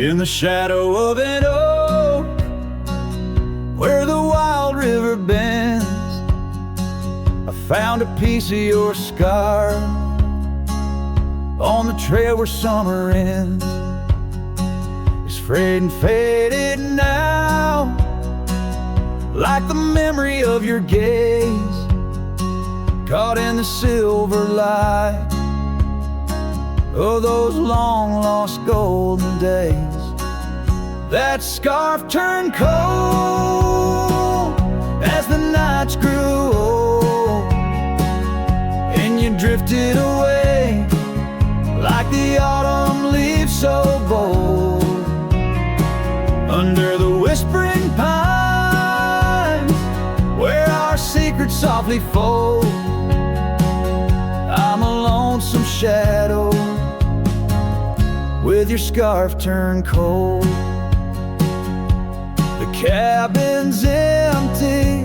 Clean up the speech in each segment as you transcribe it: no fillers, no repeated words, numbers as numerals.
In the shadow of an oak, where the wild river bends, I found a piece of your scar on the trail where summer ends. It's frayed and faded now, like the memory of your gaze, caught in the silver light of those long-lost golden days. That scarf turned cold as the nights grew old, and you drifted away like the autumn leaves so bold. Under the whispering pines, where our secrets softly fold, I'm a lonesome shadow with your scarf turned cold. The cabin's empty,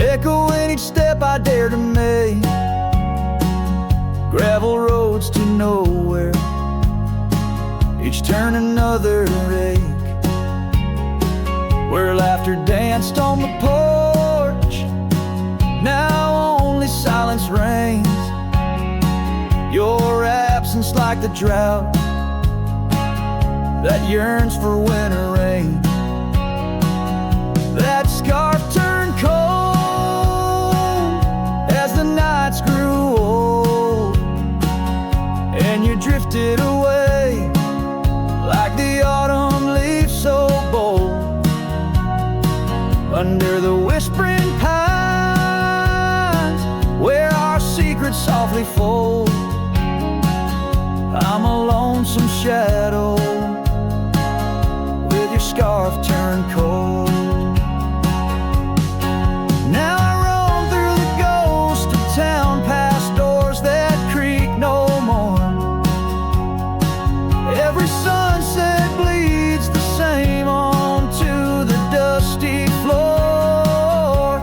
echoing each step I dare to make. Gravel roads to nowhere, each turn another ache. Where laughter danced on the porch, now only silence reigns. Your absence like the drought that yearns for winter rain. That scarf turned cold as the nights grew old, and you drifted away like the autumn leaves so bold. Under the whispering pines, where our secrets softly fold, I'm a lonesome shadow with your scarf turned cold. Now I roam through the ghost of town, past doors that creak no more. Every sunset bleeds the same onto the dusty floor.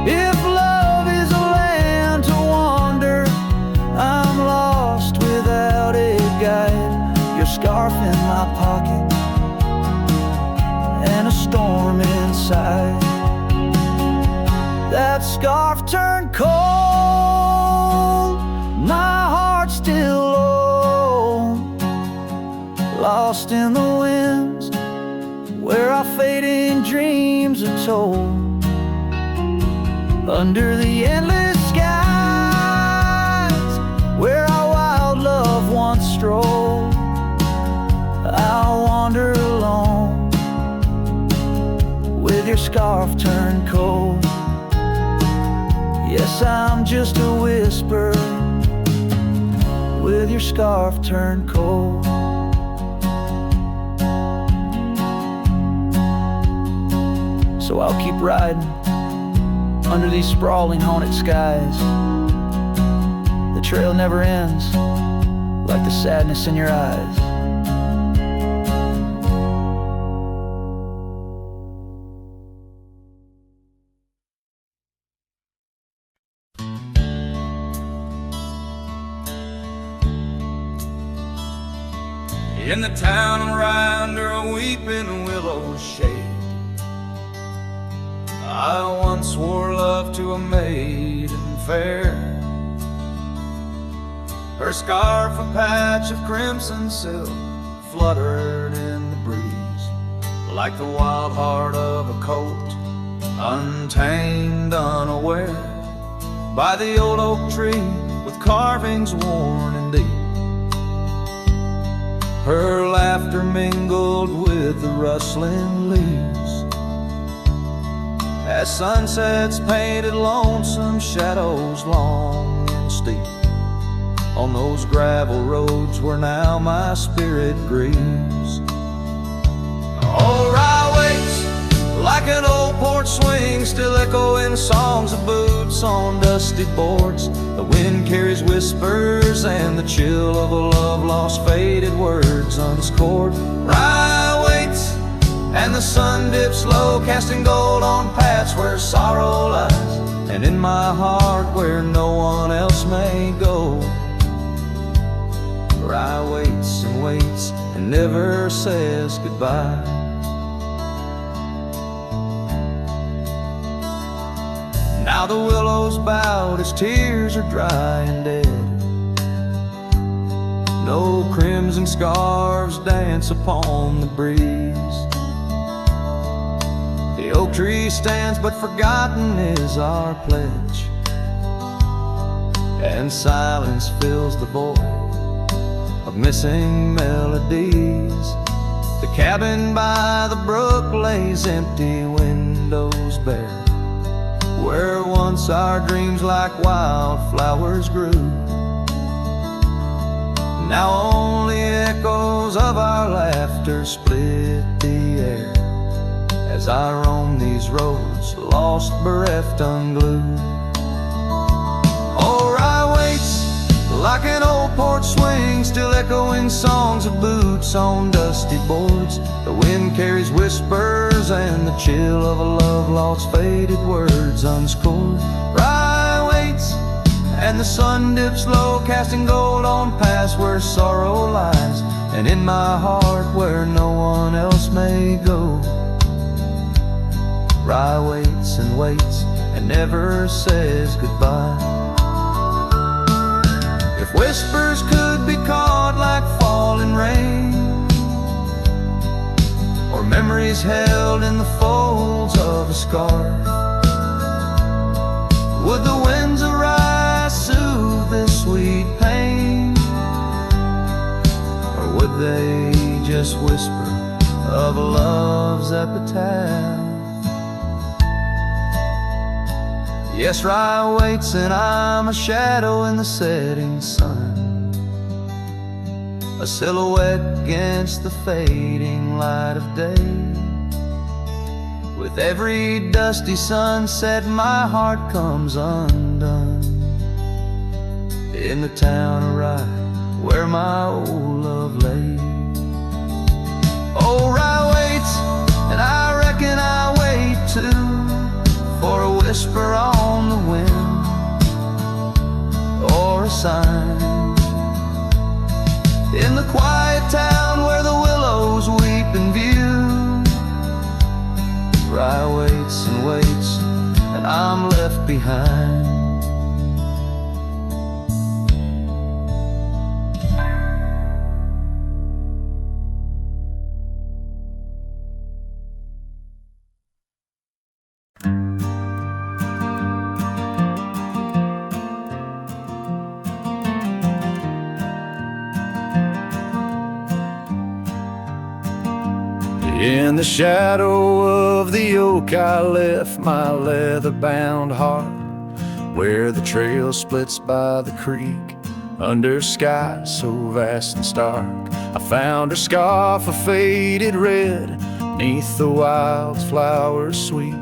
If love is a land to wander, I'm lost without a guide. Your scarf in my pocket and a storm inside. That scarf turned cold, my heart still low, lost in the winds where our fading dreams are told. Under the endless skies where our wild love once strolled, I'll wander alone with your scarf turned cold. Yes, I'm just a whisper with your scarf turned cold. So I'll keep riding under these sprawling haunted skies. The trail never ends, like the sadness in your eyes. In the town around under a weeping willow shade, I once swore love to a maiden fair. Her scarf, a patch of crimson silk, fluttered in the breeze, like the wild heart of a colt, untamed, unaware, by the old oak tree with carvings worn and deep. Her laughter mingled with the rustling leaves, as sunsets painted lonesome shadows long and steep on those gravel roads where now my spirit grieves. Oh, Rye waits like an old porch swing, still echoing songs of boots on dusty boards. The wind carries whispers and the chill of a love lost, faded words unscored. Rye waits and the sun dips low, casting gold on paths where sorrow lies, and in my heart where no one else may go. Rye waits and waits, and and never says goodbye. Now the willows bowed, his tears are dry and dead. No crimson scarves dance upon the breeze. The oak tree stands, but forgotten is our pledge, and silence fills the void of missing melodies. The cabin by the brook lays empty, windows bare, where once our dreams like wildflowers grew. Now only echoes of our laughter split the air as I roam these roads, lost, bereft, unglued. Oh, Rye waits like an old porch swing, still echoing songs of boots on dusty boards. The wind carries whispers and the chill of a love lost, faded words unscored. Rye waits and the sun dips low, casting gold on paths where sorrow lies, and in my heart where no one else may go. Rye waits and never says goodbye. If whispers could be caught like falling rain, or memories held in the folds of a scarf, would the winds of Rye soothe this sweet pain, or would they just whisper of a love's epitaph? Yes, Rye waits and I'm a shadow in the setting sun, a silhouette against the fading light of day. With every dusty sunset my heart comes undone, in the town of Rye where my old love lay. Oh, Rye waits and I reckon I wait too, for a whisper on the wind, or a sign in the quiet town where the willows weep in view. Rye waits and I'm left behind. In the shadow of the oak I left my leather-bound heart, where the trail splits by the creek, under skies so vast and stark. I found her scarf, a faded red, 'neath the wildflowers sweet,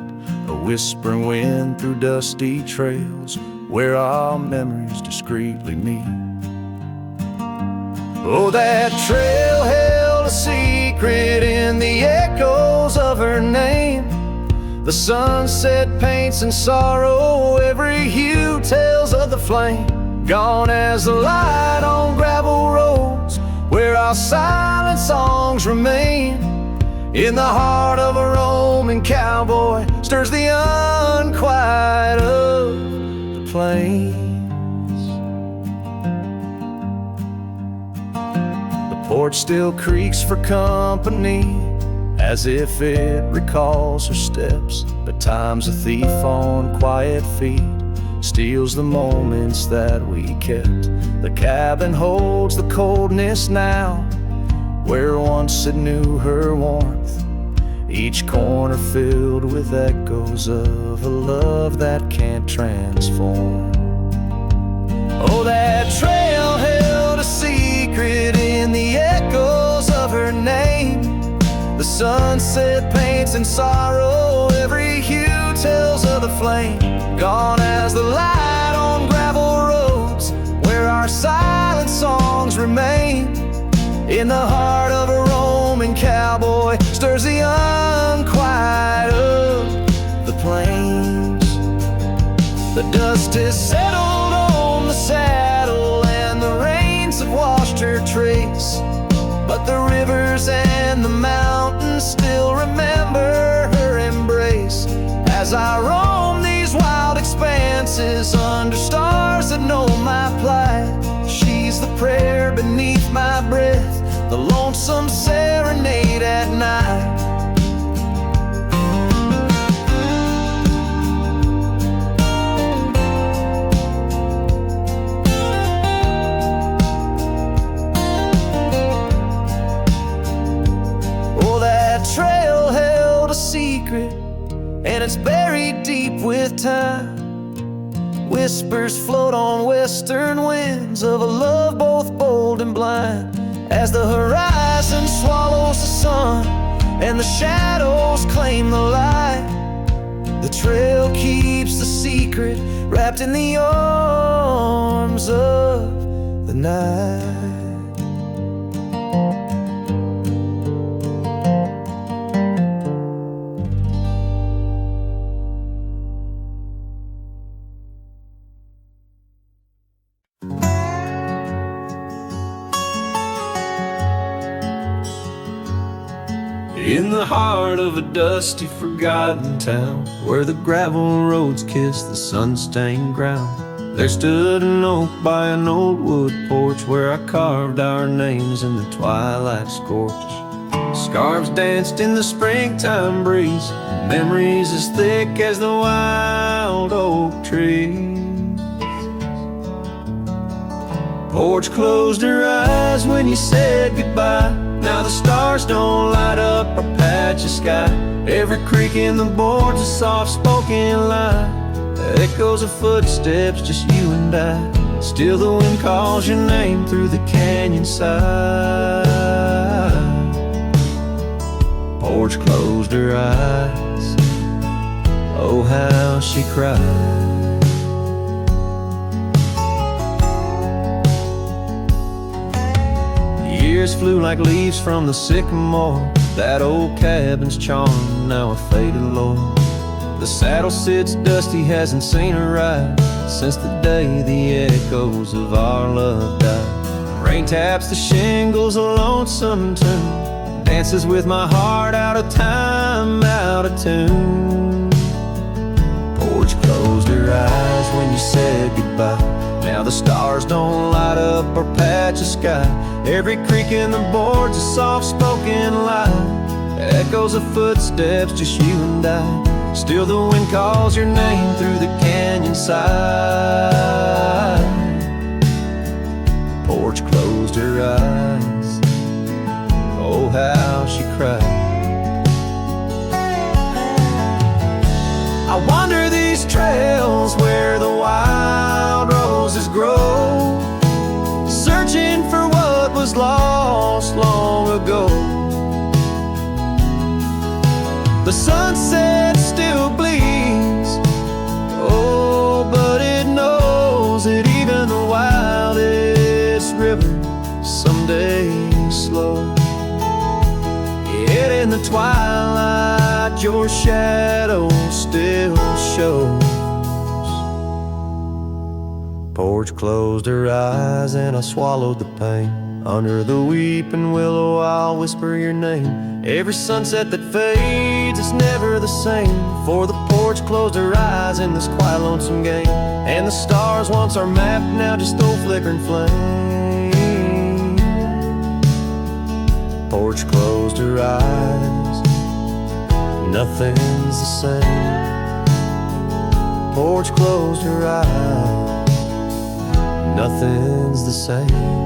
a whispering wind through dusty trails, where our memories discreetly meet. Oh, that trail held a secret in the echoes of her name. The sunset paints in sorrow, every hue tells of the flame. Gone as the light on gravel roads, where our silent songs remain. In the heart of a Roman cowboy stirs the unquiet of the plains. Porch still creaks for company, as if it recalls her steps. But time's a thief on quiet feet, steals the moments that we kept. The cabin holds the coldness now, where once it knew her warmth. Each corner filled with echoes of a love that can't transform. Oh, that trail held a secret in the echoes of her name. The sunset paints in sorrow, every hue tells of the flame. Gone as the light on gravel roads, where our silent songs remain. In the heart of a Roman cowboy stirs the unquiet of the plains. The dust is settled on the saddle, and the rains have washed her trace, but the river dances under stars that know my plight. She's the prayer beneath my breath, the lonesome serenade at night. Oh, that trail held a secret, and it's buried deep with time. Whispers float on western winds of a love both bold and blind. As the horizon swallows the sun and the shadows claim the light, the trail keeps the secret wrapped in the arms of the night. In the heart of a dusty, forgotten town, where the gravel roads kiss the sun-stained ground, there stood an oak by an old wood porch, where I carved our names in the twilight scorch. Scarves danced in the springtime breeze, memories as thick as the wild oak trees. Porch closed her eyes when you said goodbye. Now the stars don't light up our patch of sky. Every creak in the board's a soft-spoken lie, echoes of footsteps, just you and I. Still the wind calls your name through the canyon side. Porch closed her eyes, oh how she cried. Years flew like leaves from the sycamore. That old cabin's charm, now a faded lore. The saddle sits dusty, hasn't seen a ride since the day the echoes of our love died. Rain taps the shingles, a lonesome tune dances with my heart, out of time, out of tune. Porch closed her eyes when you said goodbye. Now the stars don't light up our patch of sky. Every creak in the board's a soft-spoken lie, echoes of footsteps, just you and I. Still the wind calls your name through the canyon side. Porch closed her eyes, oh how she cried. I wander these trails where the wild roses grow, searching for what was lost long ago. The sunset still bleeds, oh, but it knows that even the wildest river someday slows. Yet in the twilight your shadow still shows. Porch closed her eyes and I swallowed the pain. Under the weeping willow I'll whisper your name. Every sunset that fades, it's never the same. For the porch closed her eyes in this quiet lonesome game, and the stars once our map, now just old flickering flame. Porch closed her eyes, nothing's the same. Porch closed her eyes, nothing's the same.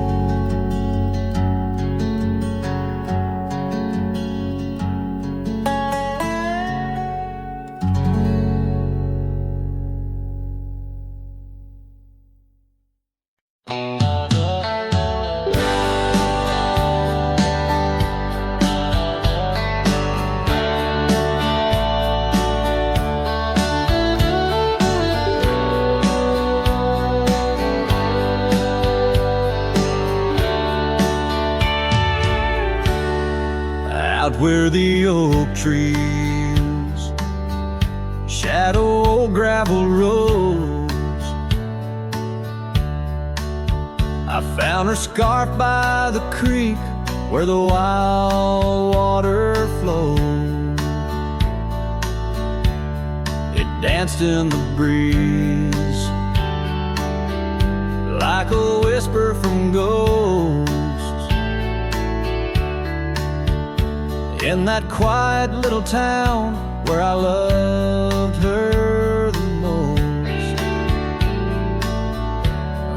Where the oak trees shadow old gravel roads, I found her scarf by the creek where the wild water flowed. It danced in the breeze like a whisper from ghosts. In that quiet little town where I loved her the most.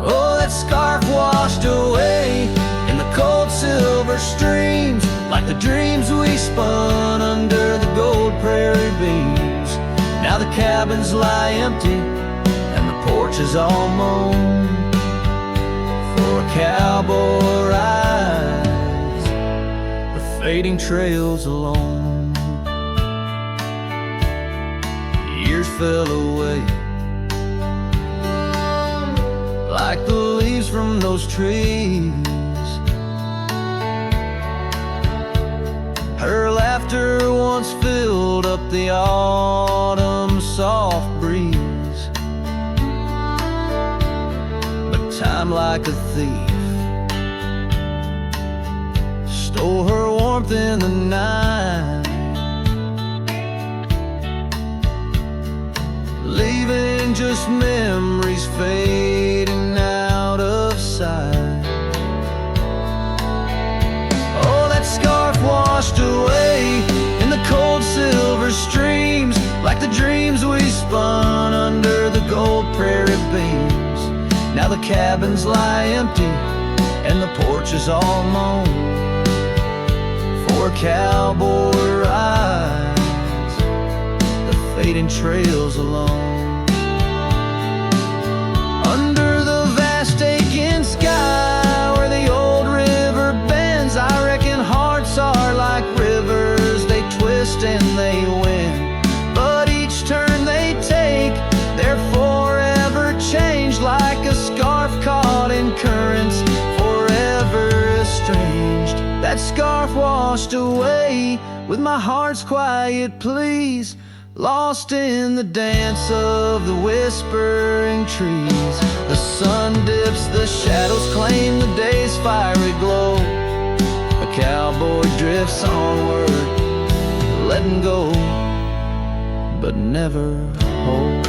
Oh, that scarf washed away in the cold silver streams, like the dreams we spun under the gold prairie beams. Now the cabins lie empty and the porch is all mown for a cowboy rides the fading trails alone. Years fell away like the leaves from those trees. Her laughter once filled up the autumn soft breeze. But time, like a thief, stole her warmth in the night, leaving just memories fading out of sight. Oh, that scarf washed away in the cold silver streams, like the dreams we spun under the gold prairie beams. Now the cabins lie empty and the porch is all mown for a cowboy rides the fading trails alone. Under the vast aching sky where the old river bends, I reckon hearts are like rivers, they twist and they win. But each turn they take, they're forever changed, like a scarf caught in currents, forever estranged. That scarf washed away with my heart's quiet pleas, lost in the dance of the whispering trees. The sun dips, the shadows claim the day's fiery glow. A cowboy drifts onward, letting go, but never hold.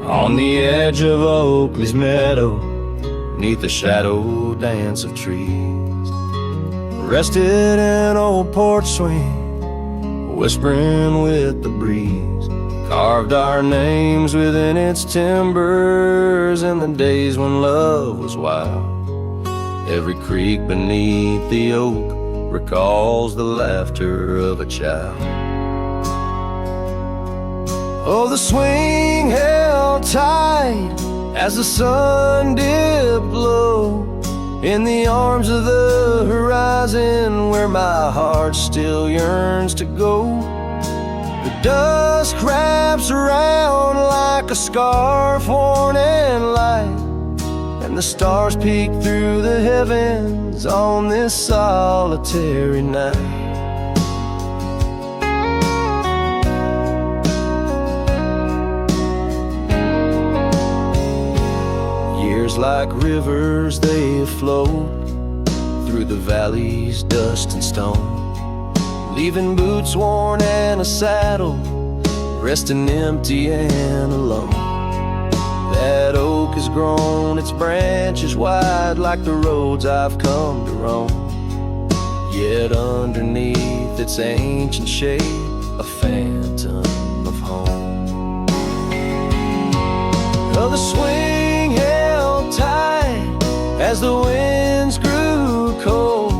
On the edge of Oakley's meadow, neath the shadow dance of trees, rested an old porch swing, whispering with the breeze. Carved our names within its timbers in the days when love was wild. Every creek beneath the oak recalls the laughter of a child. Oh, the swing held tight as the sun dipped low in the arms of the horizon where my heart still yearns to go. The dusk wraps around like a scarf worn in light, and the stars peek through the heavens on this solitary night. Like rivers they float through the valleys, dust and stone, leaving boots worn and a saddle, resting empty and alone. That oak has grown its branches wide like the roads I've come to roam, yet underneath its ancient shade a phantom of home. Oh, the swing held tight as the winds grew cold,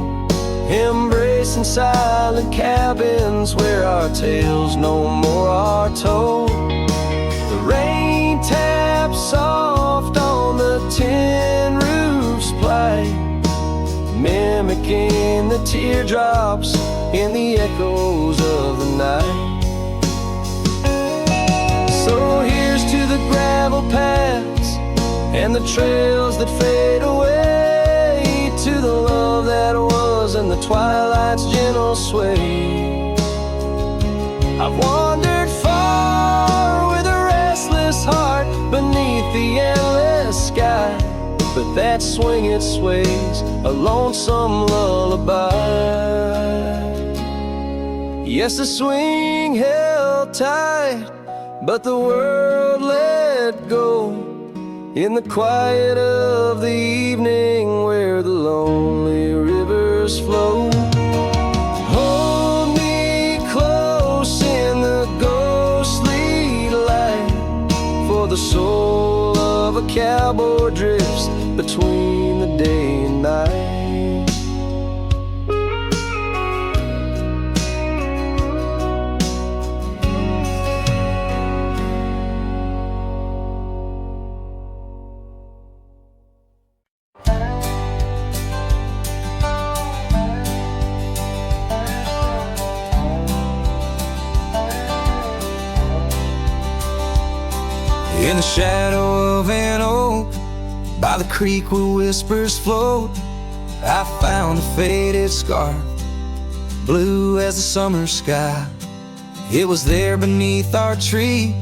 embracing silent cabins where our tales no more are told. The rain taps soft on the tin roof's plight, mimicking the teardrops in the echoes of the night. So here's to the gravel paths and the trails that fade away, to the love that was and the twilight's gentle sway. I've wandered far with a restless heart beneath the endless sky, but that swing it sways, a lonesome lullaby. Yes, the swing held tight, but the world let go in the quiet of the evening where the lonely rivers flow. Hold me close in the ghostly light, for the soul of a cowboy drifts between the day and night. In the shadow of an oak, by the creek where whispers float, I found a faded scarf, blue as the summer sky. It was there beneath our tree,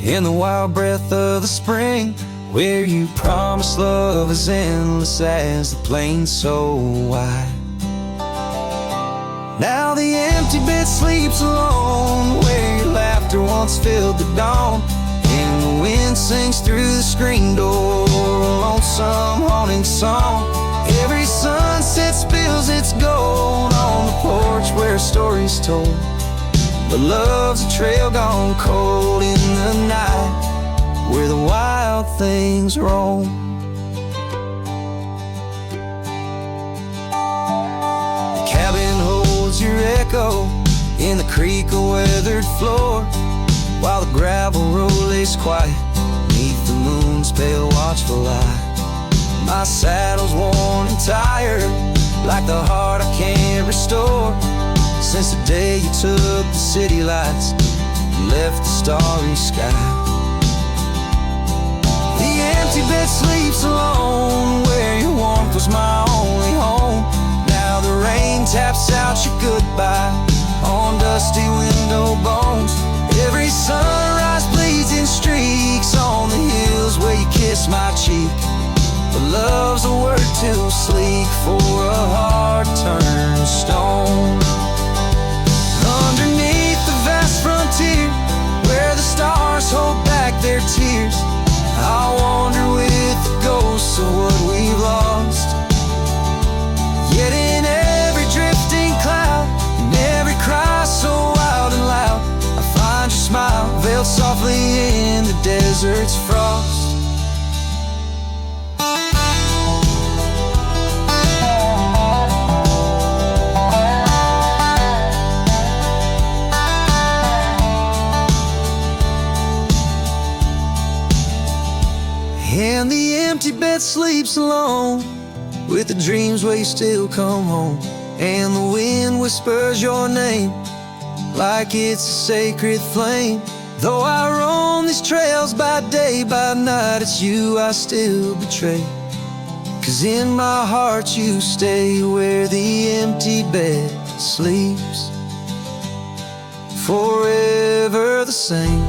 in the wild breath of the spring, where you promised love as endless as the plain so wide. Now the empty bed sleeps alone, where your laughter once filled the dawn, and the wind sings through the screen door, a lonesome haunting song. Every sunset spills its gold on the porch where a story's told, but love's a trail gone cold in the night where the wild things roam. The cabin holds your echo in the creek a weathered floor, while the gravel road lays quiet beneath the moon's pale watchful light. My saddle's worn and tired, like the heart I can't restore, since the day you took the city lights and left the starry sky. The empty bed sleeps alone, where your warmth was my only home. Now the rain taps out your goodbye on dusty window bones. Every sunrise bleeds in streaks on the hills where you kiss my cheek, but love's a word too sleek for a heart turned stone. Underneath the vast frontier, where the stars hold back their tears, I'll wander with the ghosts of what we've lost. Yet in every drifting cloud, in every cry so wild and loud, I find your smile veiled softly in the desert's frost. And the empty bed sleeps alone, with the dreams where you still come home, and the wind whispers your name like it's a sacred flame. Though I roam these trails by day, by night, it's you I still betray, 'cause in my heart you stay where the empty bed sleeps, forever the same.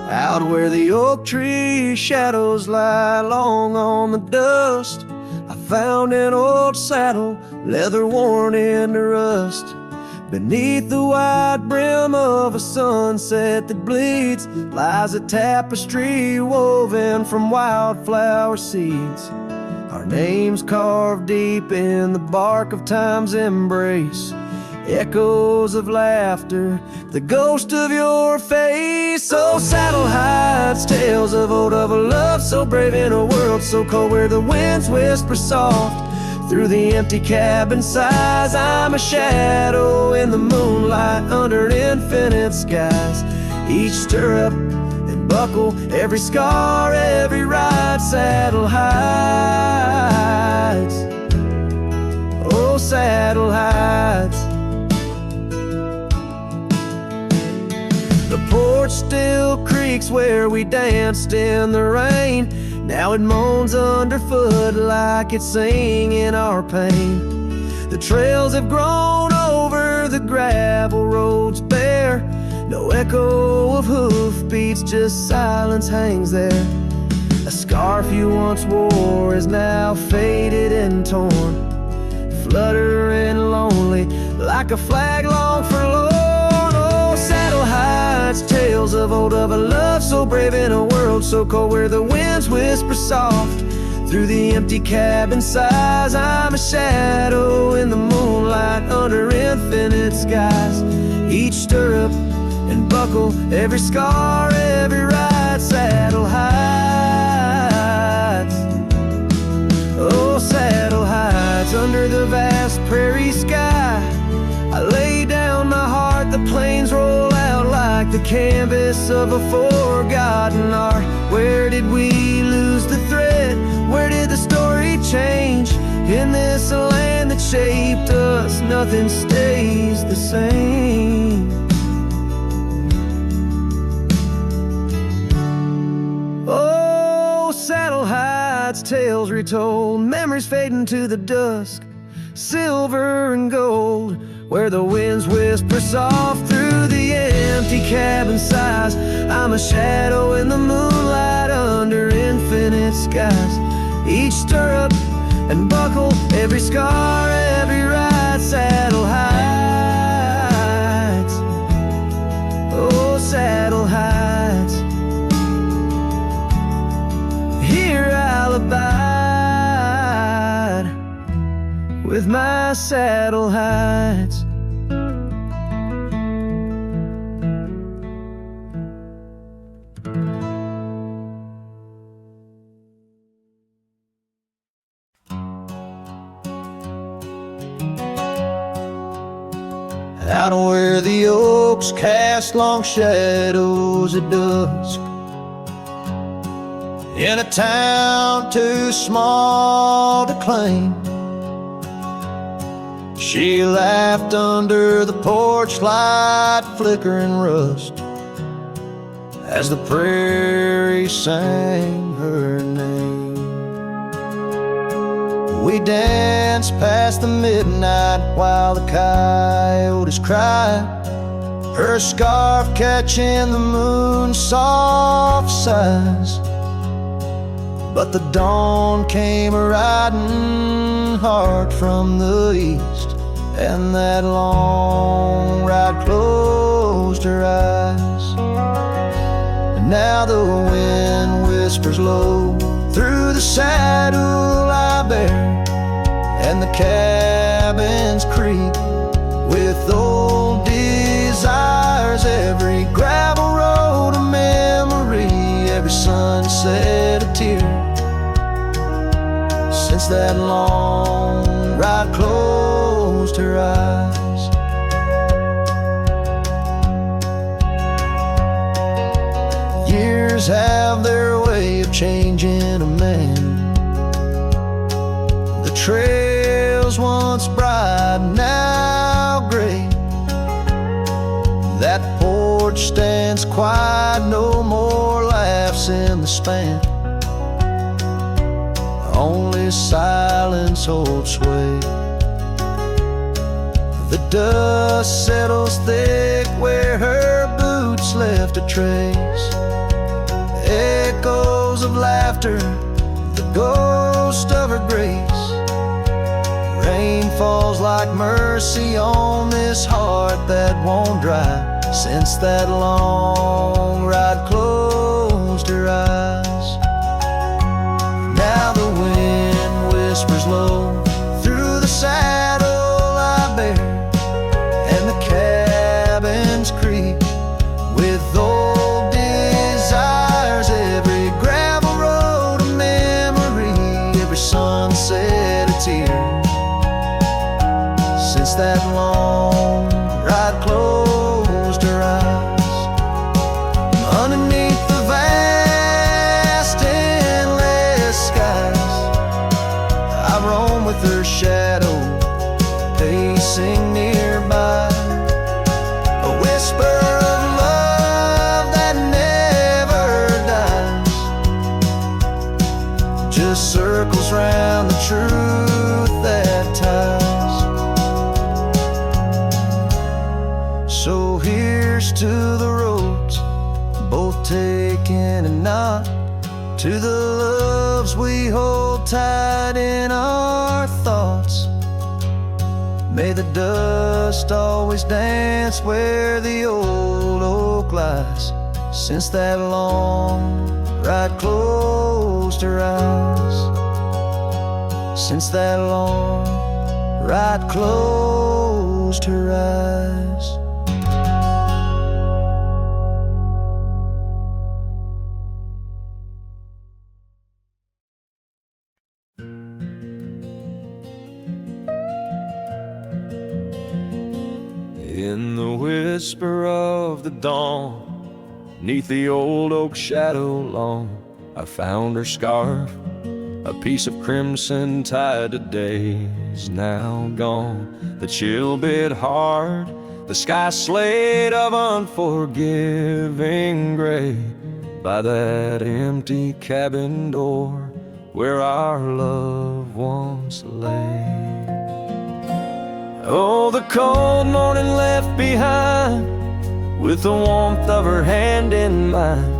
Out where the oak tree shadows lie long on the dust, I found an old saddle, leather worn into rust. Beneath the wide brim of a sunset that bleeds lies a tapestry woven from wildflower seeds. Our names carved deep in the bark of time's embrace, echoes of laughter, the ghost of your face. Oh, saddle hides tales of old, of a love so brave in a world so cold, where the winds whisper soft through the empty cabin sighs. I'm a shadow in the moonlight under infinite skies, each stirrup and buckle, every scar, every ride, saddle hides. Oh, saddle hides. The porch still creaks where we danced in the rain. Now it moans underfoot like it's singing our pain. The trails have grown over the gravel roads bare. No echo of hoofbeats, just silence hangs there. A scarf you once wore is now faded and torn, fluttering lonely like a flag long forlorn. Oh, saddle hides, tales of old, of a love so brave in a world so cold, where the winds whisper soft through the empty cabin sighs. I'm a shadow in the moonlight under infinite skies. Each stirrup and buckle, every scar, every ride, saddle hides. Oh, saddle hides under the vast prairie sky. I lay down my heart, the plains roll out like the canvas of a forgotten art. Where did we lose the thread? Where did the story change? In this land that shaped us, nothing stays the same. Oh, saddle hides, tales retold, memories fading to the dusk, silver and gold, where the winds whisper soft through the empty cabin sighs. I'm a shadow in the moonlight under infinite skies. Each stirrup and buckle, every scar, every ride, saddle hides. Oh, saddle hides. Here I'll abide with my saddle hides. Out where the oaks cast long shadows at dusk, in a town too small to claim, she laughed under the porch light flickering rust as the prairie sang her name. We danced past the midnight while the coyotes cried, her scarf catching the moon's soft sighs. But the dawn came riding hard from the east, and that long ride closed her eyes. And now the wind whispers low through the saddle I bear, and the cabins creak with old desires. Every gravel road a memory, every sunset a tear, since that long ride closed her eyes. Years have their way of changing a man. The trails once bright, now gray. That porch stands quiet, no more laughs in the span. Only silence holds sway. The dust settles thick where her boots left a trace. Echoes of laughter, the ghost of her grace. Rain falls like mercy on this heart that won't dry, since that long ride closed her eyes. Now the wind whispers low through the saddle I bear, and the cabins creak with old desires. Every gravel road a memory, every sunset a tear, since that long ride closed her eyes. to the roads, both taking a knot to the loves we hold tight in our thoughts. May the dust always dance where the old oak lies, since that long ride closed her eyes. Since that long ride closed her eyes. In the whisper of the dawn, 'neath the old oak shadow long, I found her scarf, a piece of crimson tied to days now gone. The chill bit hard, the sky slate of unforgiving gray, by that empty cabin door where our loved ones lay. Oh, the cold morning left behind, with the warmth of her hand in mine.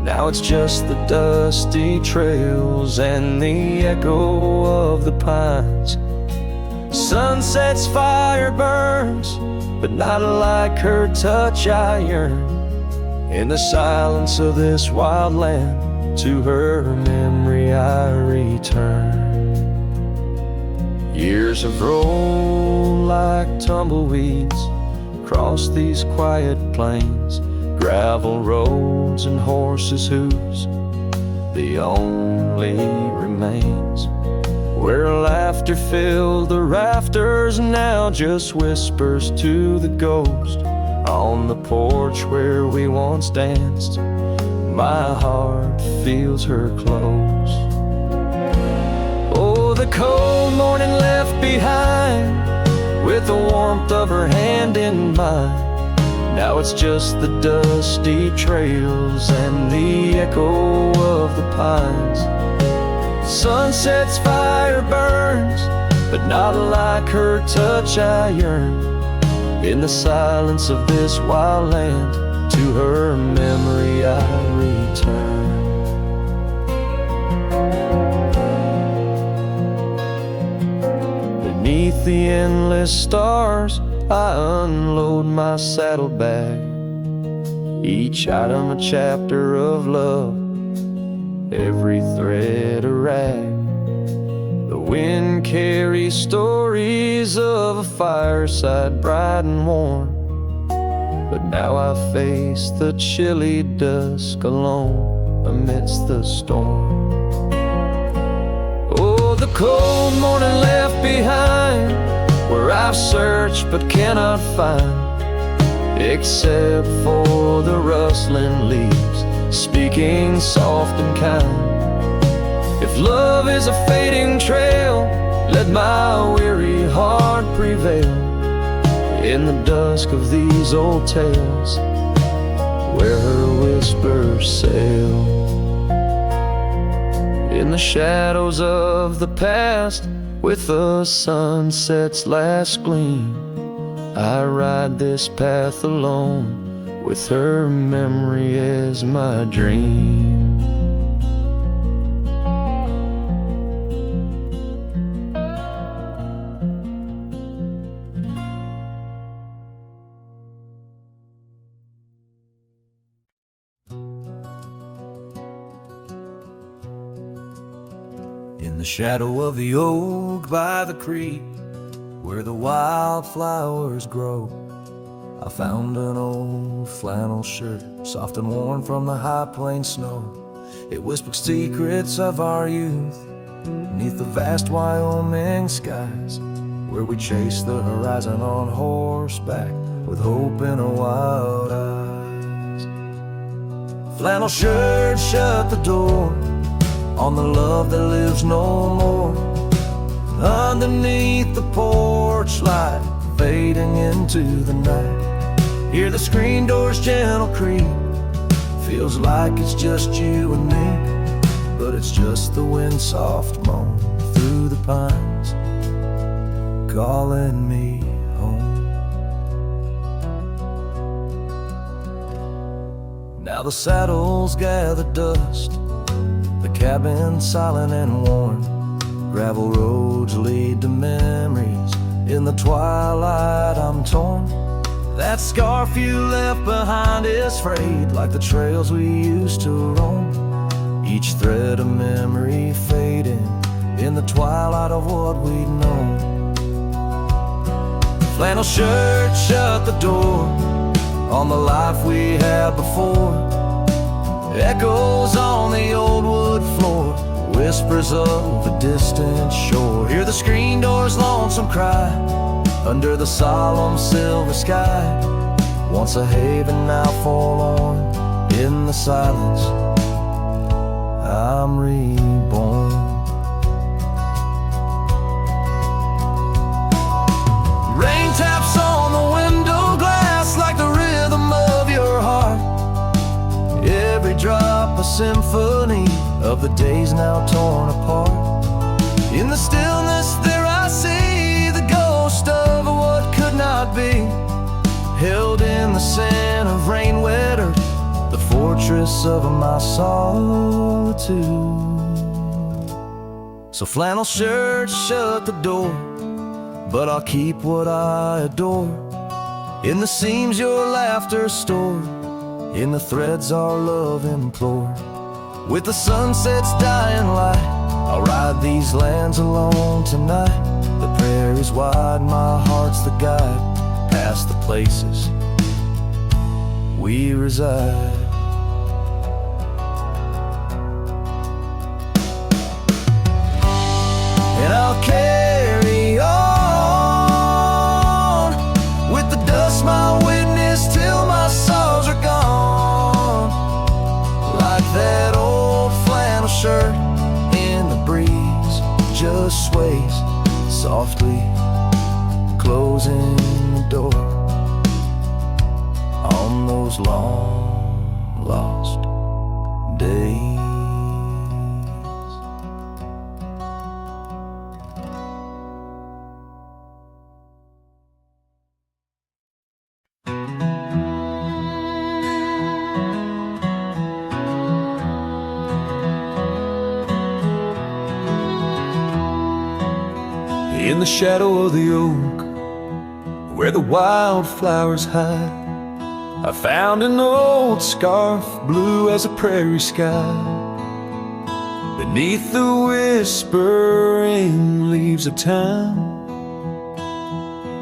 Now it's just the dusty trails and the echo of the pines. Sunset's fire burns, but not like her touch I yearn. In the silence of this wild land, to her memory I return. Years have rolled like tumbleweeds across these quiet plains, gravel roads and horses' hooves, the only remains. Where laughter filled the rafters, now just whispers to the ghost. On the porch where we once danced, my heart feels her close. Oh, the cold morning left behind, with the warmth of her hand in mine. Now it's just the dusty trails and the echo of the pines. Sunset's fire burns, but not like her touch I yearn. In the silence of this wild land, to her memory I return. Beneath the endless stars, I unload my saddlebag, each item a chapter of love, every thread a rag. The wind carries stories of a fireside bright and warm, but now I face the chilly dusk alone amidst the storm. Oh, the cold morning left behind, where I've searched but cannot find, except for the rustling leaves speaking soft and kind. If love is a fading trail, let my weary heart prevail in the dusk of these old tales, where her whispers sail. In the shadows of the past, with the sunset's last gleam, I ride this path alone, with her memory as my dream. In the shadow of the oak by the creek, where the wildflowers grow, I found an old flannel shirt, soft and worn from the high plain snow. It whispered secrets of our youth, beneath the vast Wyoming skies, where we chased the horizon on horseback, with hope in our wild eyes. Flannel shirt shut the door on the love that lives no more. Underneath the porch light, fading into the night, hear the screen door's gentle creak. Feels like it's just you and me, but it's just the wind soft moan through the pines, calling me home. Now the saddles gather dust, the cabin silent and worn. Gravel roads lead to memories, in the twilight I'm torn. That scarf you left behind is frayed, like the trails we used to roam. Each thread a memory fading, in the twilight of what we'd known. Flannel shirt shut the door on the life we had before. Echoes on the old wood floor, whispers of a distant shore. Hear the screen door's lonesome cry under the solemn silver sky. Once a haven, now forlorn. In the silence, I'm reborn. Rain taps on the window glass like the rhythm of your heart. Every drop a symphony of the days now torn apart. In the stillness there I see the ghost of what could not be, held in the scent of rain wet earth, the fortress of my solitude. So flannel shirt shut the door, but I'll keep what I adore. In the seams your laughter stored, in the threads our love implored. With the sunset's dying light, I'll ride these lands alone tonight. The prairie's wide, my heart's the guide, past the places we reside. And I'll carry on with the dust my witness till my sorrows are gone. Like that old flannel shirt in the breeze, just sways softly, closing the door on those long lost days. In the shadow of the oak, where the wildflowers hide, I found an old scarf, blue as a prairie sky. Beneath the whispering leaves of time,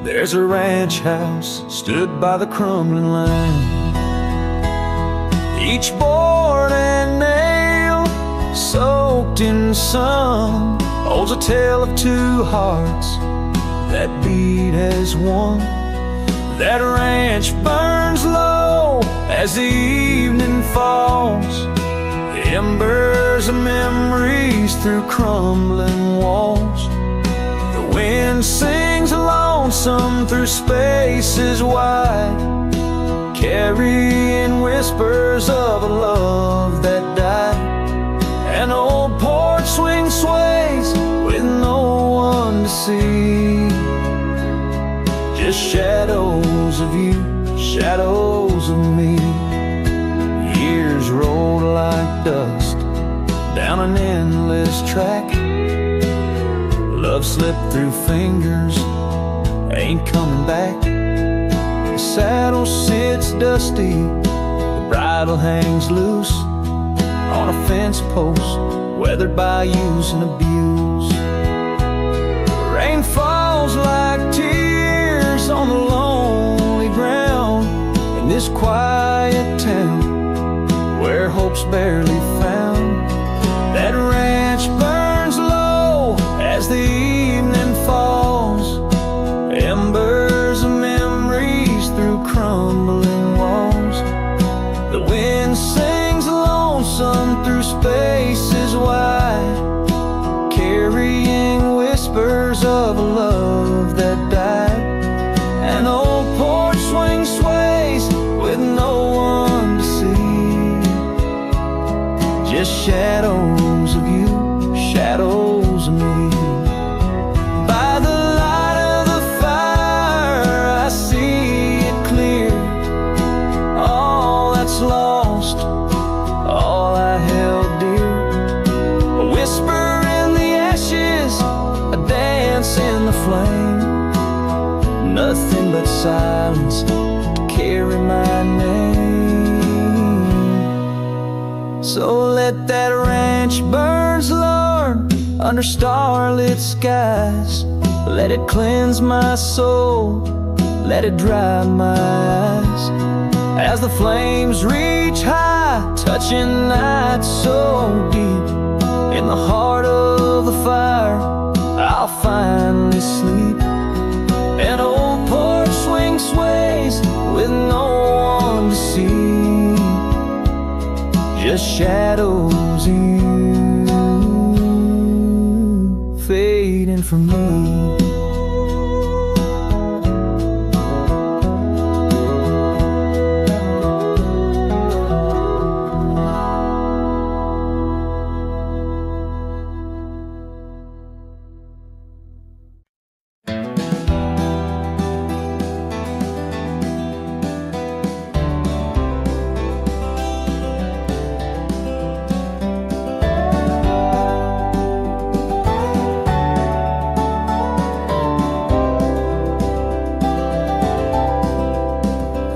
there's a ranch house stood by the crumbling line. Each board and nail soaked in sun holds a tale of two hearts that beat as one. That ranch burns low as the evening falls, the embers of memories through crumbling walls. The wind sings lonesome through spaces wide, carrying whispers of a love that died. An old porch swing sways with no one to see, just shadows of you, shadows of me. Years rolled like dust down an endless track. Love slipped through fingers, ain't coming back. The saddle sits dusty, the bridle hangs loose on a fence post, weathered by use and abuse. Rain falls like tears on the lonely ground in this quiet town where hope's barely found. That ranch burns low as the evening falls, embers of memories through crumbling walls. The wind sings lonesome through spaces wide, carrying whispers of a love that died. An old porch swing sways with no one to see, just shadows let silence carry my name. So let that ranch burn slow under starlit skies. Let it cleanse my soul, let it dry my eyes. As the flames reach high, touching night so deep, in the heart of the fire I'll finally sleep. An old porch swing sways with no one to see, just shadows you fading from me.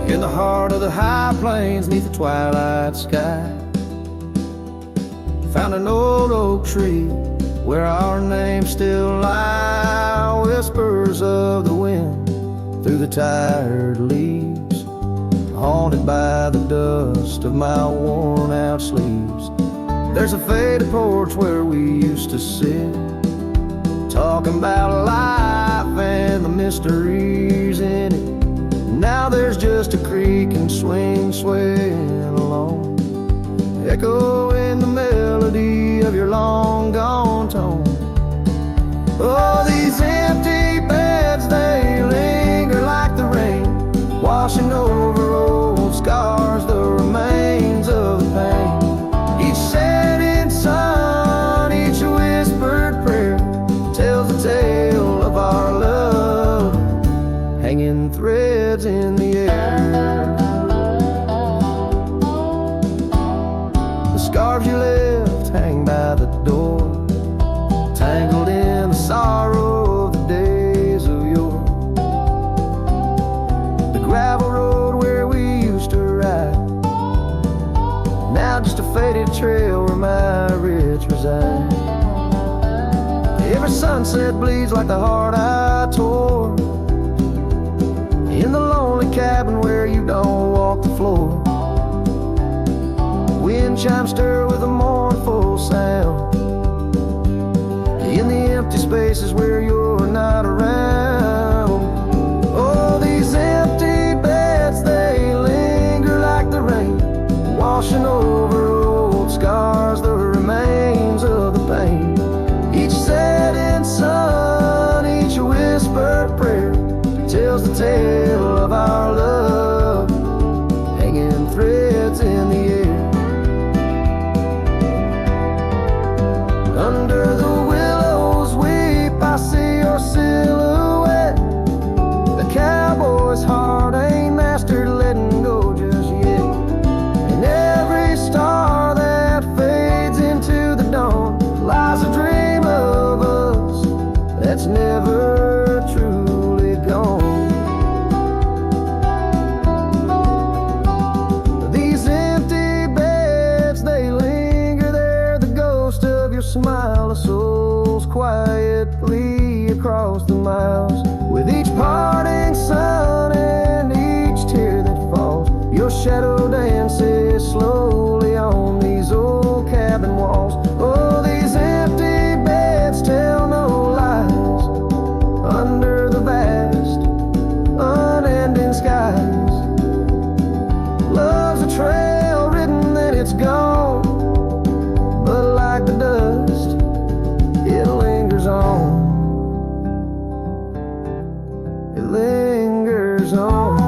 In the heart of the high plains, neath the twilight sky, found an old oak tree where our names still lie. Whispers of the wind through the tired leaves, haunted by the dust of my worn out sleeves. There's a faded porch where we used to sit, talking about life and the mysteries in it. Now there's just a creak and swing swaying along, echoing the melody of your long gone tone. Oh, these empty beds, they linger like the rain, washing over old scars, the remains of the pain. Each setting sun, each whispered prayer tells the tale of our love, hanging threads in the air. The scarves you left hang by the door, tangled in the sorrow of the days of yore. The gravel road where we used to ride, now just a faded trail where my rich reside. Every sunset bleeds like the heart I tore, in the lonely cabin where you don't walk the floor. Wind chimes stir with a mournful sound, in the empty spaces where you're not around. Oh, these empty beds, they linger like the rain, washing over old scars, the remains of the pain. Each setting sun, each whispered prayer tells the tale of our love, hanging threads in the air. Under the willows weep, I see your silhouette. The cowboy's heart ain't mastered letting go just yet. And every star that fades into the dawn lies a dream of us that's never truly gone. These empty beds, they linger there, the ghost of your smile, a soul's quietly across the miles. With each parting sun and each tear that falls, your shadow dances slowly on these old cabin walls. Oh, these empty beds tell no lies, under the vast, unending skies. Love's a trail written, then it's gone, but like the dust, it lingers on. It lingers on.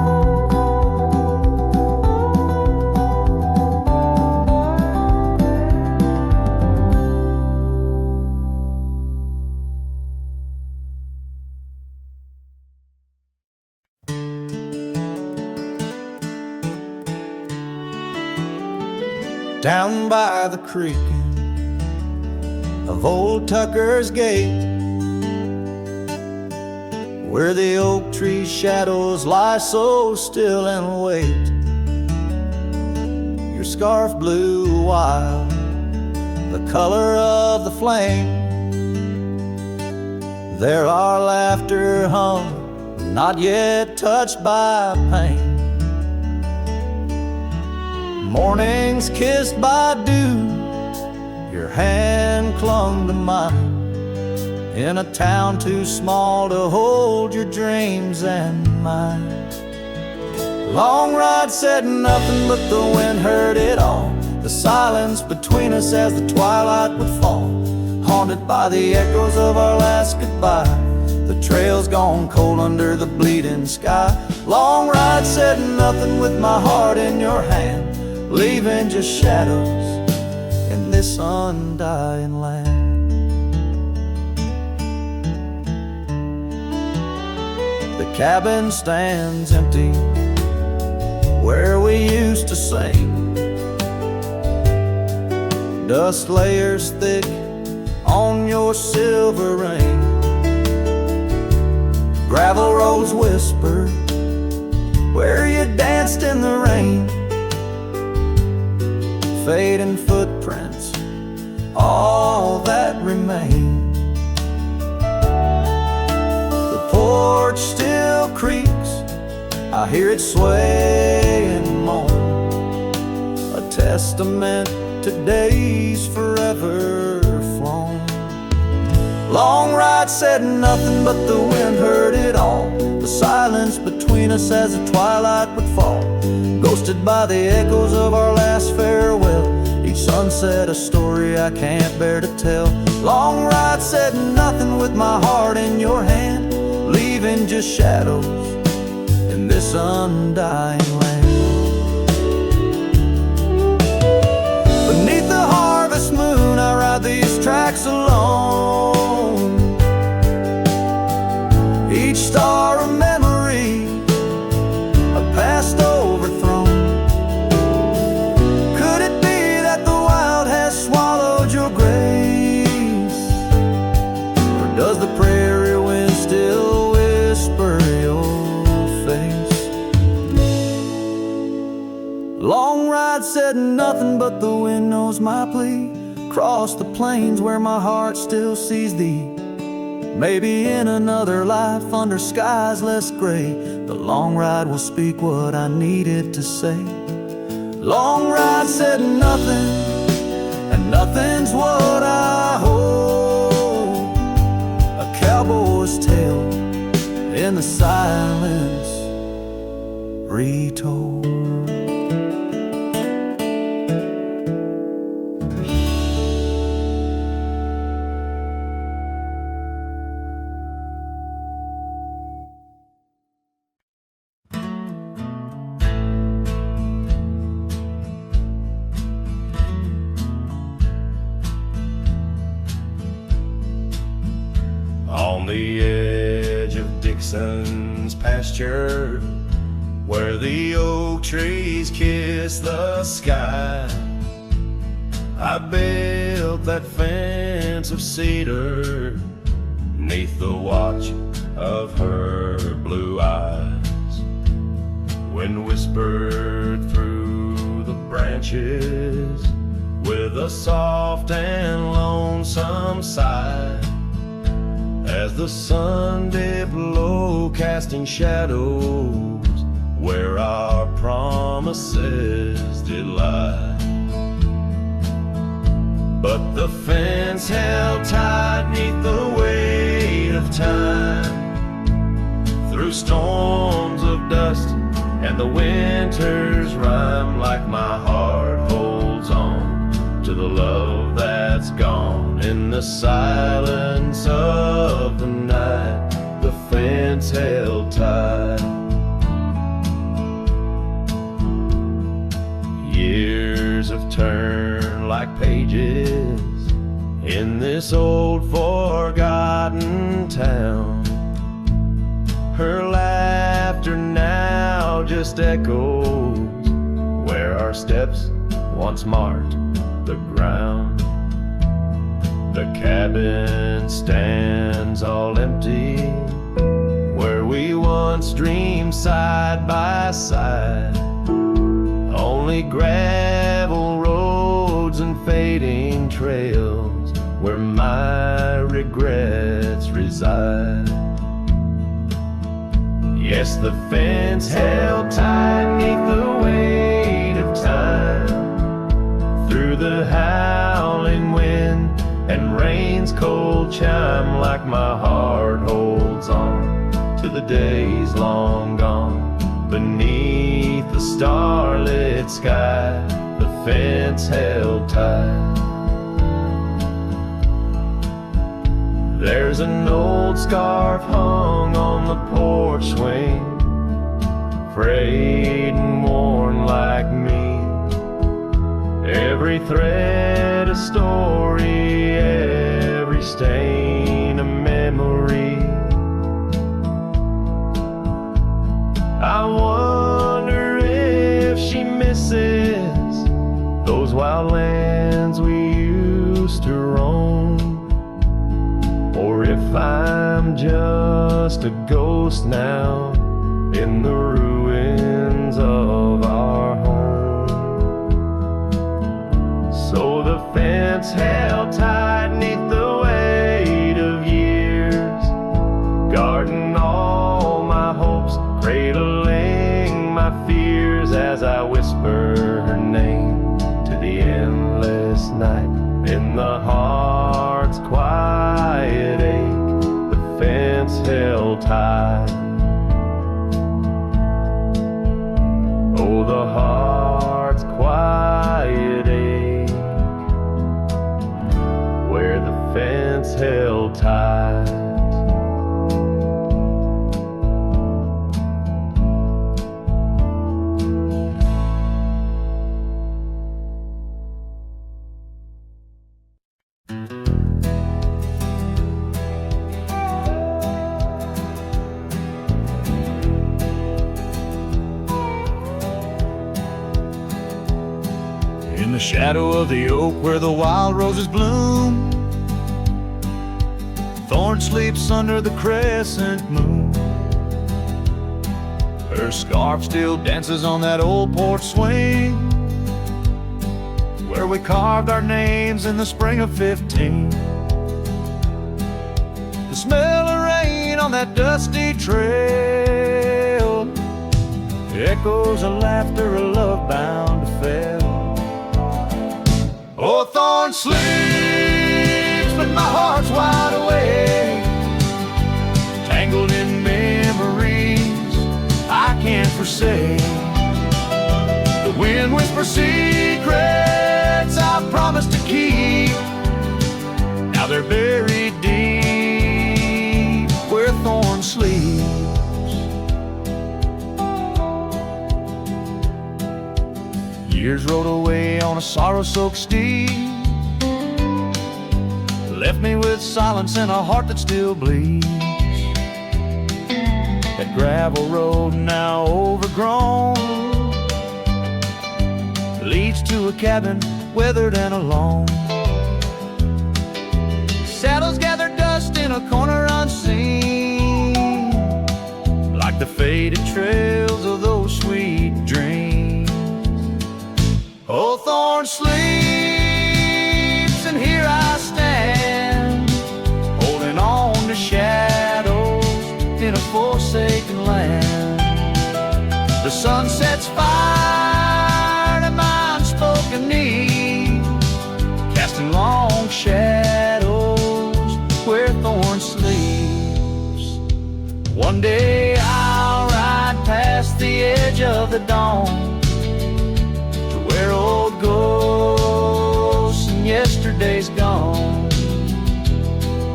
Down by the creek of old Tucker's Gate, where the oak tree shadows lie so still and wait. Your scarf blew wild, the color of the flame. There our laughter hung, not yet touched by pain. Mornings kissed by dew, your hand clung to mine. In a town too small to hold your dreams and mine. Long ride said nothing, but the wind heard it all. The silence between us as the twilight would fall, haunted by the echoes of our last goodbye. The trail's gone cold under the bleeding sky. Long ride said nothing with my heart in your hand, leaving just shadows in this undying land. The cabin stands empty where we used to sing. Dust layers thick on your silver ring. Gravel roads whisper where you danced in the rain. Fading footprints, all that remain. The porch still creaks, I hear it sway and moan, a testament to days forever flown. Long ride said nothing, but the wind heard it all. The silence between us as the twilight would fall, ghosted by the echoes of our last farewell. Each sunset a story I can't bear to tell. Long ride said nothing with my heart in your hand, leaving just shadows in this undying land. Beneath the harvest moon I ride these tracks alone, each star a memory, a past overthrown. Could it be that the wild has swallowed your grace, or does the prairie wind still whisper your face? Long ride said nothing, but the wind knows my plea. Cross the plains where my heart still sees thee. Maybe in another life under skies less gray, the long ride will speak what I needed to say. Long ride said nothing, and nothing's what I hold. A cowboy's tale in the silence retold. On the edge of Dixon's pasture, where the oak trees kiss the sky, I built that fence of cedar 'neath the watch of her blue eyes. Wind whispered through the branches with a soft and lonesome sigh, as the sun dipped low, casting shadows where our promises did lie. But the fence held tight 'neath the weight of time, through storms of dust and the winter's rhyme. Like my heart holds on to the love that's gone in the silence of the night, the fence held tight. Years have turned like pages in this old forgotten town. Her laughter now just echoes where our steps once marked the ground. The cabin stands all empty where we once dreamed side by side. Only gravel roads and fading trails where my regrets reside. Yes, the fence held tight neath the weight of time, through the howling wind and rain's cold chime, like my heart holds on to the days long gone. Beneath the starlit sky, the fence held tight. There's an old scarf hung on the porch swing, frayed and worn like me. Every thread a story, every stain a memory. I wonder if she misses those wild lands we used to roam, or if I'm just a ghost now in the ruins of our home. So the fence held tight neath the weight of years, guarding all my hopes, cradling my fears, as I whisper her name to the endless night. In the heart's quiet ache, the fence held tight. Oh, the heart's quiet ache, where the fence held tight. In the shadow of the oak where the wild roses bloom, Thorn sleeps under the crescent moon. Her scarf still dances on that old porch swing, where we carved our names in the spring of 15. The smell of rain on that dusty trail, echoes of laughter, a love bound to fail. Oh, Thorn sleeps, but my heart's wide awake, tangled in memories I can't forsake. The wind whispers secrets I promised to keep, now they're buried deep where Thorn sleeps. Years rode away on a sorrow-soaked steed, left me with silence and a heart that still bleeds. That gravel road, now overgrown, leads to a cabin weathered and alone. Saddles gather dust in a corner unseen, like the faded trails of those sweet dreams. Oh, Thorn sleeps, and here I stand, holding on to shadows in a forsaken land. The sun sets fire to my unspoken need, casting long shadows where Thorn sleeps. One day I'll ride past the edge of the dawn, where old ghosts and yesterday's gone.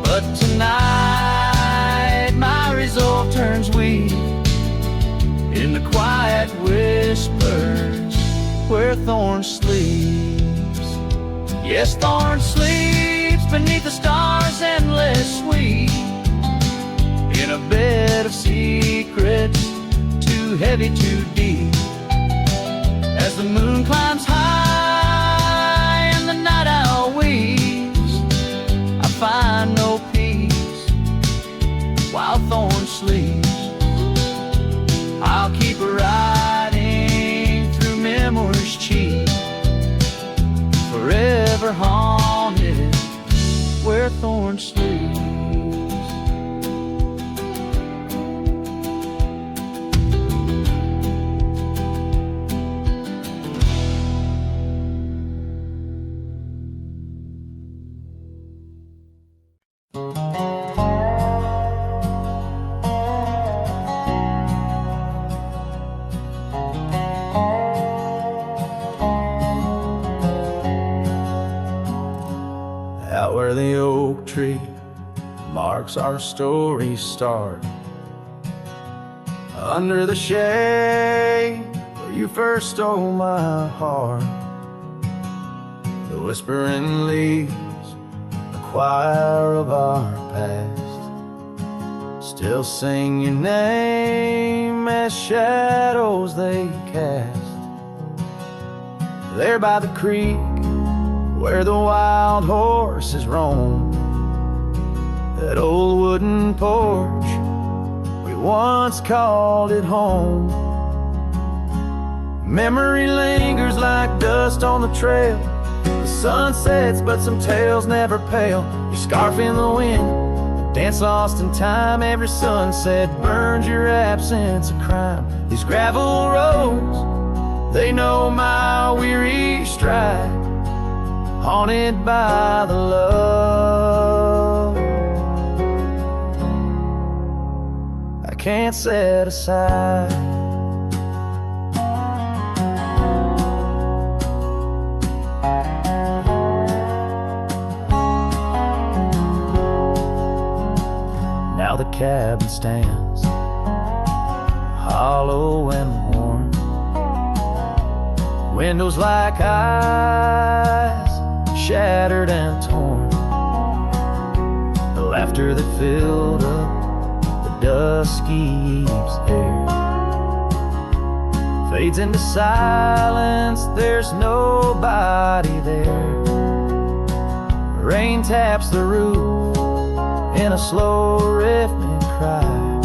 But tonight my resolve turns weak in the quiet whispers where Thorn sleeps. Yes, Thorn sleeps beneath the stars endless sweet, in a bed of secrets too heavy, too deep. As the moon climbs high and the night owl weeps, I find no peace while Thorn sleeps. ever haunted where thorns sleep. Out where the oak tree marks our story's start, under the shade where you first stole my heart, the whispering leaves, the choir of our past, still sing your name as shadows they cast. There by the creek where the wild horses roam, that old wooden porch, we once called it home. Memory lingers like dust on the trail. The sun sets, but some tales never pale. Your scarf in the wind, a dance lost in time. Every sunset burns your absence a crime. These gravel roads, they know my weary stride, haunted by the love I can't set aside. Now the cabin stands hollow and warm, windows like eyes shattered and torn. The laughter that filled up the dusky eve's air fades into silence, there's nobody there. Rain taps the roof in a slow rhythmic cry,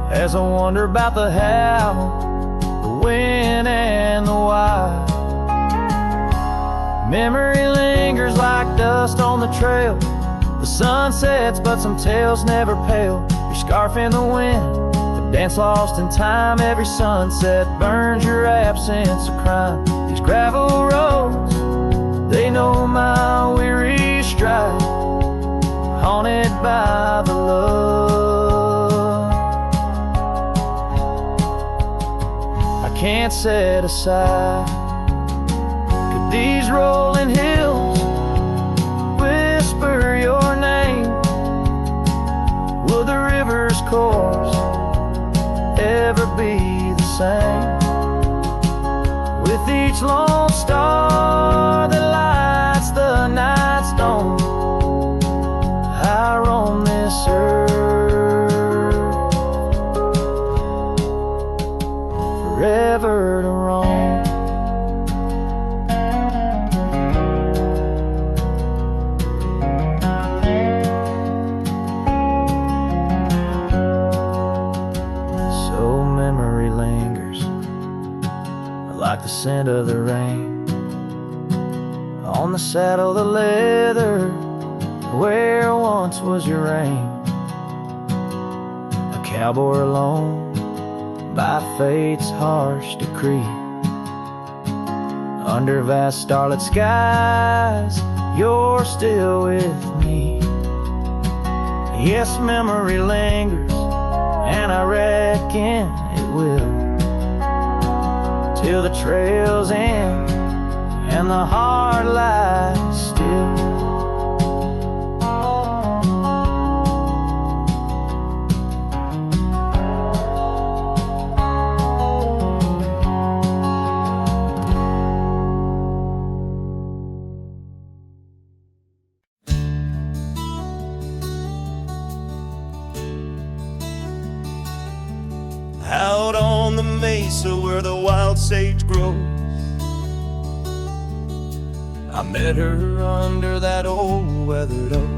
as I wonder about the how, the when and the why. Memory lingers like dust on the trail. The sun sets, but some tales never pale. Your scarf in the wind, the dance lost in time. Every sunset burns your absence a crime. These gravel roads, they know my weary stride, haunted by the love I can't set aside. These rolling hills whisper your name. Will the river's course ever be the same? With each lone star that lights the night stone, I roam this earth forever to roam. Like the scent of the rain on the saddle, the leather where once was your reign. A cowboy alone by fate's harsh decree, under vast starlit skies, you're still with me. Yes, memory lingers, and I reckon it will, till the trails end and the heart lies still. Out on the mesa where the wild sage grows, I met her under that old weathered oak.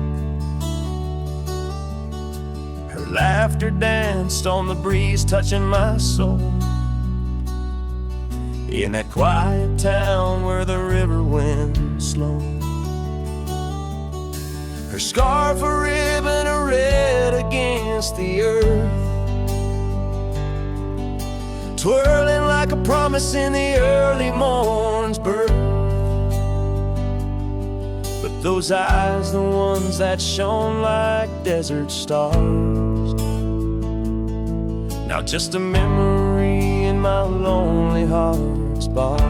Her laughter danced on the breeze, touching my soul. In that quiet town where the river winds long. Her scarf a ribbon of red against the earth, twirling like a promise in the early morn's birth. But those eyes, the ones that shone like desert stars, now just a memory in my lonely heart's bars.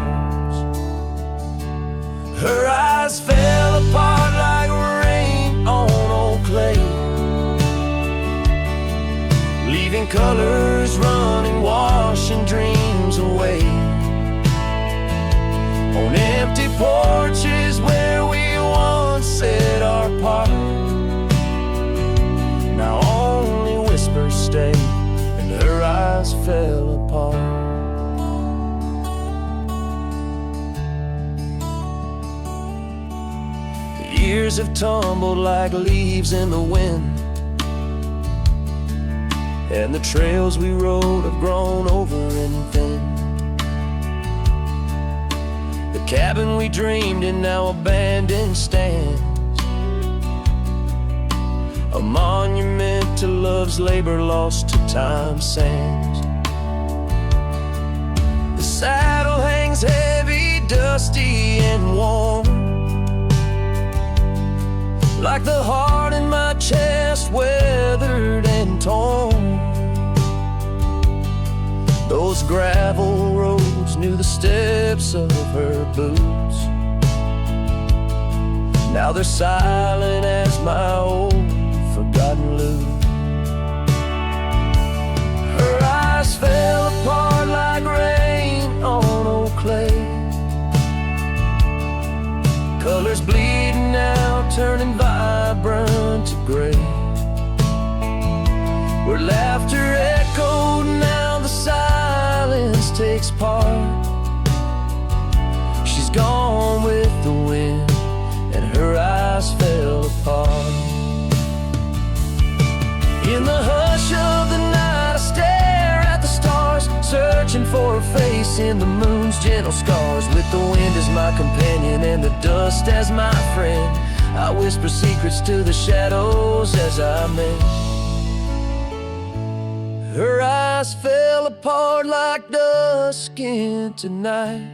Her eyes fell apart like rain on old clay, leaving colors running, washing dreams away. On empty porches where we once said our part, now only whispers stay, and her eyes fell apart. The years have tumbled like leaves in the wind, and the trails we rode have grown over and thin. The cabin we dreamed in now abandoned stands, a monument to love's labor lost to time's sands. The saddle hangs heavy, dusty and warm, like the heart in my chest, weathered and torn. Those gravel roads knew the steps of her boots, now they're silent as my old forgotten lute. Her eyes fell apart like rain on old clay, colors bleeding out, turning vibrant to gray. Where laughter echoed, now the silence takes part. She's gone with the wind, and her eyes fell apart. In the hush of the night, I stare at the stars, searching for her face in the moon's gentle scars. With the wind as my companion and the dust as my friend, I whisper secrets to the shadows as I mend. Her eyes fell apart like dusk into night,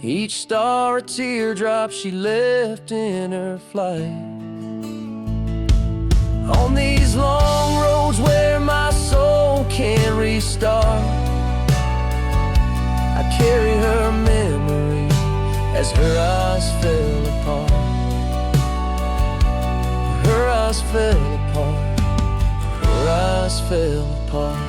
each star a teardrop she left in her flight. On these long roads where my soul can't restart, I carry her memory as her eyes fell apart. Her eyes fell apart, her eyes fell apart.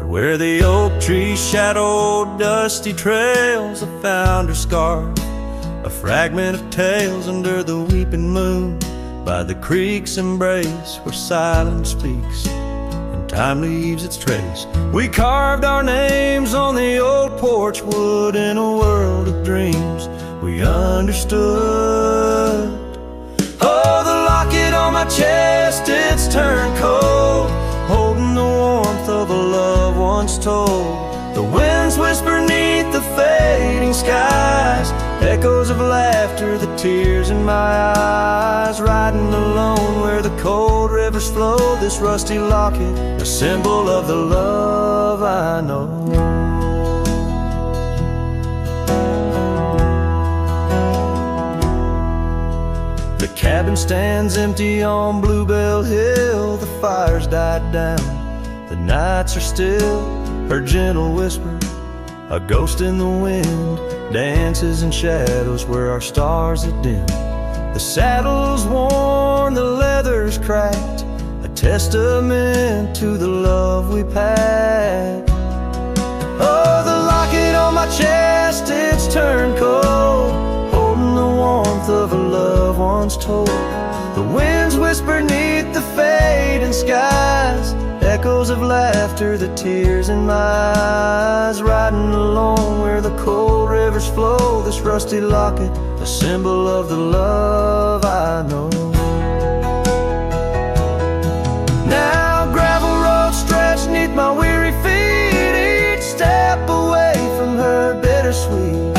Where the oak tree shadowed dusty trails, I found her scarf, a fragment of tales under the weeping moon, by the creek's embrace where silence speaks and time leaves its trace. We carved our names on the old porch wood in a world of dreams we understood. Oh, the locket on my chest, it's turned cold, holding the warmth of a love once told. The winds whisper neath the fading skies, echoes of laughter, the tears in my eyes. Riding alone where the cold rivers flow, this rusty locket, a symbol of the love I know. The cabin stands empty on Bluebell Hill, the fire's died down, the nights are still. Her gentle whisper, a ghost in the wind, dances in shadows where our stars have dimmed. The saddle's worn, the leather's cracked, a testament to the love we packed. Oh, the locket on my told. The winds whisper neath the fading skies, echoes of laughter, the tears in my eyes. Riding along where the cold rivers flow, this rusty locket, a symbol of the love I know. Now gravel roads stretch neath my weary feet, each step away from her bittersweet.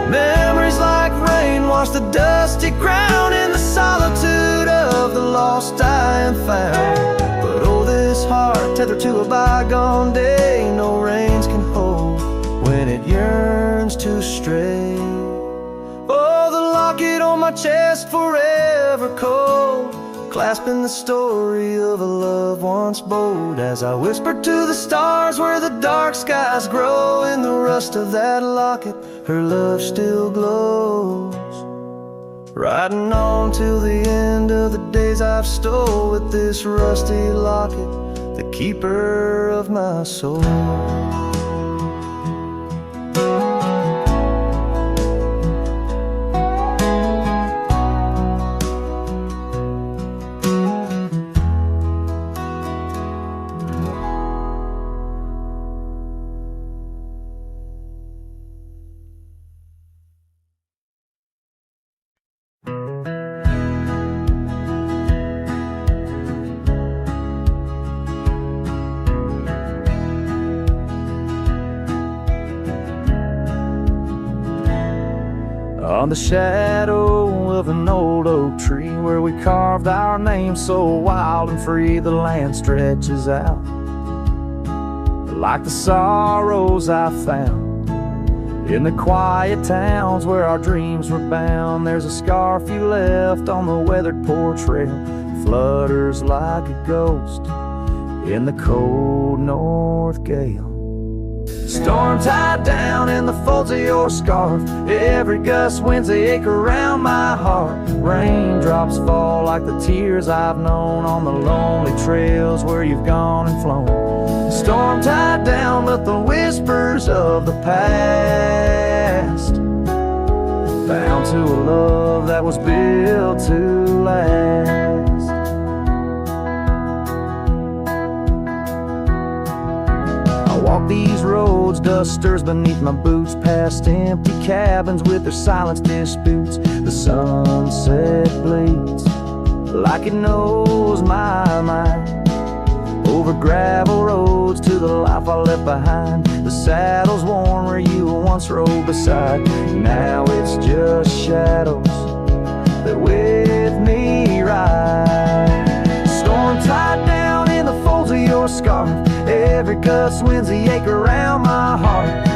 Memories like rain wash the dusty ground in the solitude of the lost I am found. But oh, this heart tethered to a bygone day, no reins can hold when it yearns to stray. Oh, the locket on my chest forever cold, clasping the story of a love once bold. As I whisper to the stars where the dark skies grow, in the rust of that locket her love still glows. Riding on till the end of the days I've stole, with this rusty locket, the keeper of my soul. On the shadow of an old oak tree, where we carved our name so wild and free, the land stretches out like the sorrows I found in the quiet towns where our dreams were bound. There's a scarf you left on the weathered porch rail, flutters like a ghost in the cold north gale. Storm tied down in the folds of your scarf, every gust winds ache around my heart. Raindrops fall like the tears I've known on the lonely trails where you've gone and flown. Storm tied down, but the whispers of the past, bound to a love that was built to last. Walk these roads, dust stirs beneath my boots, past empty cabins with their silence disputes. The sunset bleeds like it knows my mind, over gravel roads to the life I left behind. The saddle's worn where you once rode beside, now it's just shadows that with me ride. Storm tied down in the folds of your scarf, every gust winds the ache around my heart.